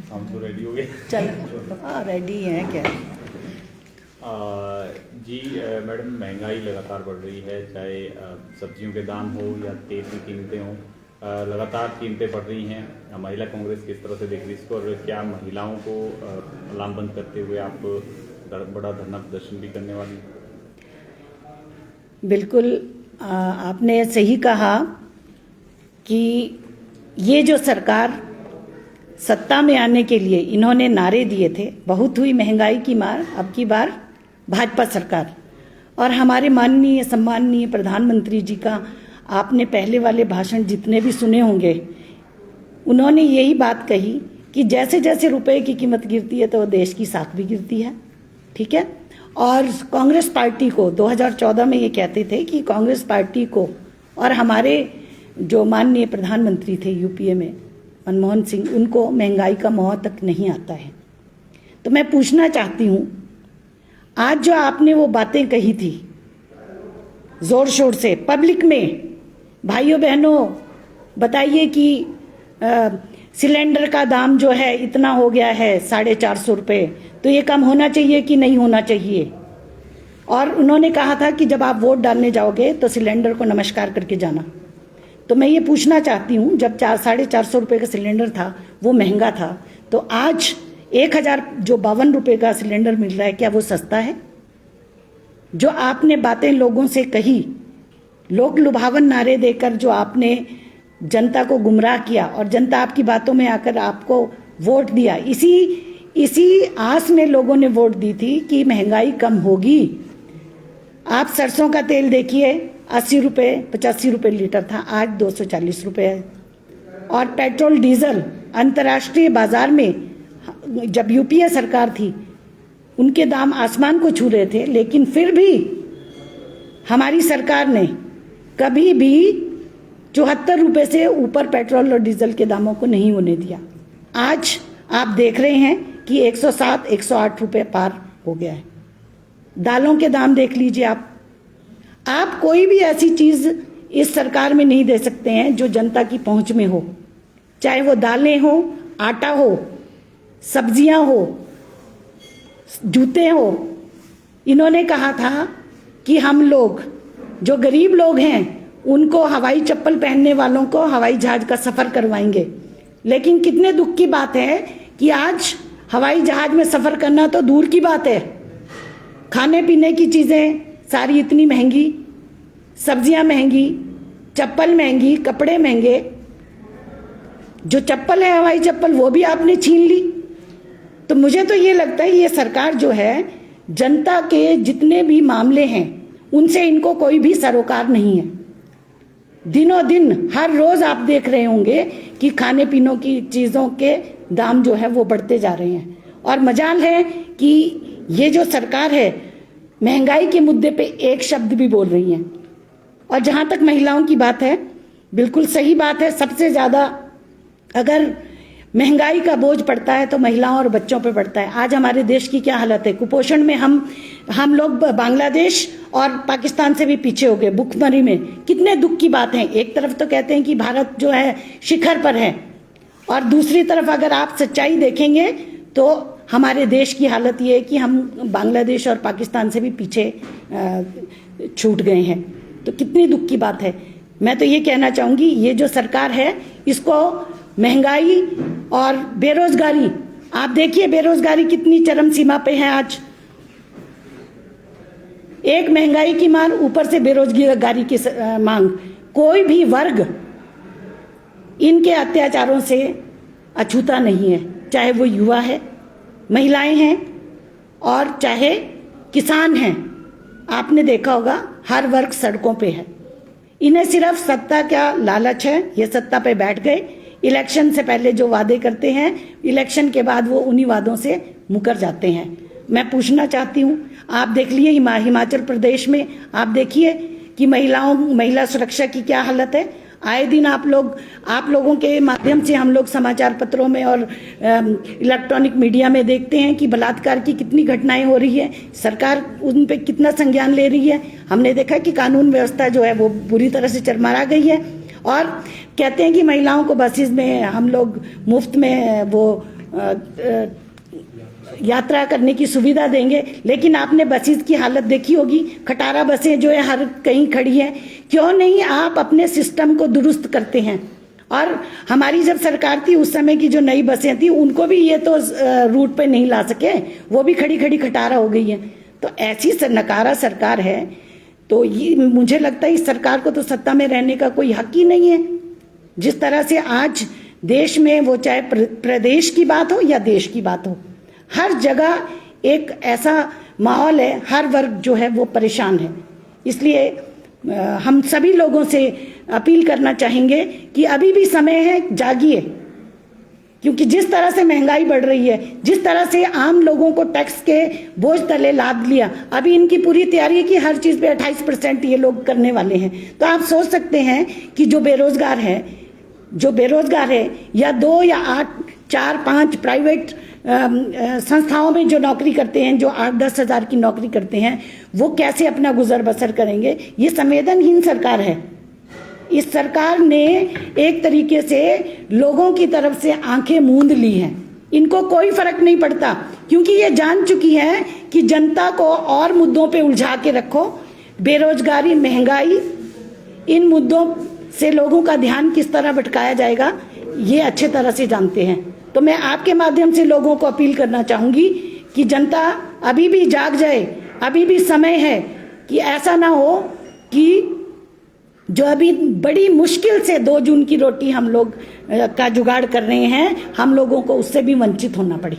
हम तो रेडी हो गए। चल हाँ रेडी हैं क्या। जी मैडम, महंगाई लगातार बढ़ रही है, चाहे सब्जियों के दाम हो या तेल की कीमतें हों, लगातार कीमतें बढ़ रही हैं। महिला कांग्रेस किस तरह से देख रही है इसको, और क्या महिलाओं को लामबंद करते हुए आप बड़ा धरना प्रदर्शन भी करने वाली? बिल्कुल आपने सही कहा कि ये जो सरकार सत्ता में आने के लिए इन्होंने नारे दिए थे, बहुत हुई महंगाई की मार, अब की बार भाजपा सरकार। और हमारे माननीय सम्माननीय प्रधानमंत्री जी का आपने पहले वाले भाषण जितने भी सुने होंगे, उन्होंने यही बात कही कि जैसे जैसे रुपए की कीमत गिरती है तो देश की साख भी गिरती है। ठीक है। और कांग्रेस पार्टी को 2014 में ये कहते थे कि कांग्रेस पार्टी को और हमारे जो माननीय प्रधानमंत्री थे यूपीए में मनमोहन सिंह, उनको महंगाई का मोह तक नहीं आता है। तो मैं पूछना चाहती हूँ, आज जो आपने वो बातें कही थी जोर शोर से पब्लिक में, भाइयों बहनों बताइए कि सिलेंडर का दाम जो है इतना हो गया है 450 रुपये, तो ये कम होना चाहिए कि नहीं होना चाहिए। और उन्होंने कहा था कि जब आप वोट डालने जाओगे तो सिलेंडर को नमस्कार करके जाना। तो मैं ये पूछना चाहती हूँ, जब 450 रुपये का सिलेंडर था वो महंगा था, तो आज 1052 रुपये का सिलेंडर मिल रहा है, क्या वो सस्ता है? जो आपने बातें लोगों से कही, लोक लुभावन नारे देकर जो आपने जनता को गुमराह किया और जनता आपकी बातों में आकर आपको वोट दिया, इसी आस में लोगों ने वोट दी थी कि महंगाई कम होगी। आप सरसों का तेल देखिए, 80 रुपये 85 रुपये लीटर था, आज 240 रुपये है। और पेट्रोल डीजल अंतर्राष्ट्रीय बाजार में जब यूपीए सरकार थी उनके दाम आसमान को छू रहे थे, लेकिन फिर भी हमारी सरकार ने कभी भी 74 रुपये से ऊपर पेट्रोल और डीजल के दामों को नहीं होने दिया। आज आप देख रहे हैं कि 107 108 रुपये पार हो गया है। दालों के दाम देख लीजिए आप कोई भी ऐसी चीज इस सरकार में नहीं दे सकते हैं जो जनता की पहुंच में हो, चाहे वो दालें हो, आटा हो, सब्जियां हो, जूते हो। इन्होंने कहा था कि हम लोग जो गरीब लोग हैं उनको हवाई चप्पल पहनने वालों को हवाई जहाज का सफर करवाएंगे, लेकिन कितने दुख की बात है कि आज हवाई जहाज में सफर करना तो दूर की बात है, खाने पीने की चीजें सारी इतनी महंगी, सब्जियां महंगी, चप्पल महंगी, कपड़े महंगे। जो चप्पल है हवाई चप्पल वो भी आपने छीन ली। तो मुझे तो ये लगता है ये सरकार जो है जनता के जितने भी मामले हैं उनसे इनको कोई भी सरोकार नहीं है। दिनों दिन हर रोज आप देख रहे होंगे कि खाने पीने की चीजों के दाम जो है वो बढ़ते जा रहे हैं। और मजाल है कि ये जो सरकार है महंगाई के मुद्दे पे एक शब्द भी बोल रही है। और जहां तक महिलाओं की बात है, बिल्कुल सही बात है, सबसे ज्यादा अगर महंगाई का बोझ पड़ता है तो महिलाओं और बच्चों पे पड़ता है। आज हमारे देश की क्या हालत है, कुपोषण में हम लोग बांग्लादेश और पाकिस्तान से भी पीछे हो गए, भुखमरी में। कितने दुख की बात है। एक तरफ तो कहते हैं कि भारत जो है शिखर पर है, और दूसरी तरफ अगर आप सच्चाई देखेंगे तो हमारे देश की हालत ये है कि हम बांग्लादेश और पाकिस्तान से भी पीछे छूट गए हैं। तो कितनी दुख की बात है। मैं तो ये कहना चाहूंगी ये जो सरकार है इसको महंगाई और बेरोजगारी, आप देखिए बेरोजगारी कितनी चरम सीमा पे है। आज एक महंगाई की मार, ऊपर से बेरोजगारी की मांग। कोई भी वर्ग इनके अत्याचारों से अछूता नहीं है, चाहे वो युवा है, महिलाएं हैं और चाहे किसान हैं। आपने देखा होगा हर वर्ग सड़कों पे है। इन्हें सिर्फ सत्ता का लालच है, ये सत्ता पे बैठ गए, इलेक्शन से पहले जो वादे करते हैं इलेक्शन के बाद वो उन्हीं वादों से मुकर जाते हैं। मैं पूछना चाहती हूँ, आप देख लिए हिमाचल प्रदेश में आप देखिए कि महिला सुरक्षा की क्या हालत है। आए दिन आप लोगों के माध्यम से हम लोग समाचार पत्रों में और इलेक्ट्रॉनिक मीडिया में देखते हैं कि बलात्कार की कितनी घटनाएं हो रही है। सरकार उन पे कितना संज्ञान ले रही है। हमने देखा कि कानून व्यवस्था जो है वो बुरी तरह से चरमरा गई है। और कहते हैं कि महिलाओं को बसेस में हम लोग मुफ्त में वो यात्रा करने की सुविधा देंगे। लेकिन आपने बसेस की हालत देखी होगी, खटारा बसें जो है हर कहीं खड़ी हैं। क्यों नहीं आप अपने सिस्टम को दुरुस्त करते हैं? और हमारी जब सरकार थी उस समय की जो नई बसें थी उनको भी ये तो रूट पे नहीं ला सके, वो भी खड़ी खड़ी खटारा हो गई है। तो ऐसी नकारा सरकार है, तो ये मुझे लगता है इस सरकार को तो सत्ता में रहने का कोई हक ही नहीं है। जिस तरह से आज देश में, वो चाहे प्रदेश की बात हो या देश की बात हो, हर जगह एक ऐसा माहौल है, हर वर्ग जो है वो परेशान है। इसलिए हम सभी लोगों से अपील करना चाहेंगे कि अभी भी समय है, जागिए। क्योंकि जिस तरह से महंगाई बढ़ रही है, जिस तरह से आम लोगों को टैक्स के बोझ तले लाद लिया, अभी इनकी पूरी तैयारी है कि हर चीज पे 28% ये लोग करने वाले हैं। तो आप सोच सकते हैं कि जो बेरोजगार है या 2 या 8, 4, 5 प्राइवेट संस्थाओं में जो नौकरी करते हैं, जो 8-10 हजार की नौकरी करते हैं, वो कैसे अपना गुजर बसर करेंगे? ये संवेदनहीन सरकार है। इस सरकार ने एक तरीके से लोगों की तरफ से आंखें मूंद ली हैं। इनको कोई फर्क नहीं पड़ता, क्योंकि ये जान चुकी है कि जनता को और मुद्दों पे उलझा के रखो। बेरोजगारी, महंगाई, इन मुद्दों से लोगों का ध्यान किस तरह भटकाया जाएगा, ये अच्छे तरह से जानते हैं। तो मैं आपके माध्यम से लोगों को अपील करना चाहूंगी कि जनता अभी भी जाग जाए, अभी भी समय है कि ऐसा ना हो कि जो अभी बड़ी मुश्किल से 2 जून की रोटी हम लोग का जुगाड़ कर रहे हैं, हम लोगों को उससे भी वंचित होना पड़े।